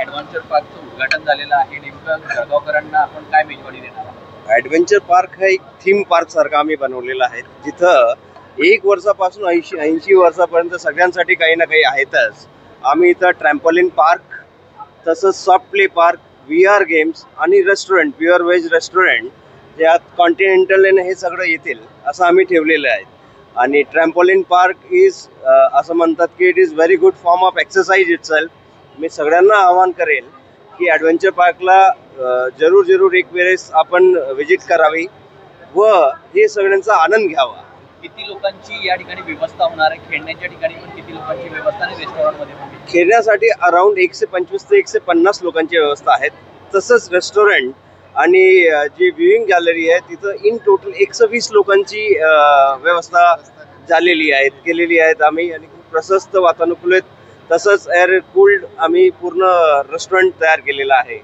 Adventure पार्कचं उद्घाटन झालेलं आहे. नेमकं जळगावकरांना आपण काय मेजवानी देणार आहोत? ॲडव्हेंचर पार्क हा एक थीम पार्क सारखा आम्ही बनवलेला आहे, जिथं 1 वर्षापासून 80 वर्षापर्यंत सगळ्यांसाठी काही ना काही आहेतच. आम्ही इथं ट्रॅम्पोलिन पार्क, तसंच soft play park, VR games आणि रेस्टॉरंट, प्युअर व्हेज रेस्टॉरंट, ज्यात कॉन्टिनेंटल हे सगळं येतील असं आम्ही ठेवलेलं आहे. आणि ट्रॅम्पोलिन पार्क असं म्हणतात की it is very good form of exercise itself. मी सगळ्यांना आवाहन करेल की ॲडव्हेंचर पार्कला जरूर एक वेळेस आपण व्हिजिट करावी व हे सगळ्यांचा आनंद घ्यावा. किती लोकांची या ठिकाणी व्यवस्था होणार आहे? खेळण्याच्या ठिकाणी पण किती लोकांची व्यवस्था आणि रेस्टॉरंटमध्ये पण? खेळण्यासाठी अराउंड 125 ते 150 लोकांची व्यवस्था आहे. तसंच रेस्टॉरंट आणि जी व्ह्यूइंग गॅलरी आहे तिथं इन टोटल 120 लोकांची व्यवस्था केलेली आहेत आम्ही. आणि खूप प्रशस्त वातानुकूलित तसंच एअर कूल्ड आम्ही पूर्ण रेस्टॉरंट तयार केलेलं आहे.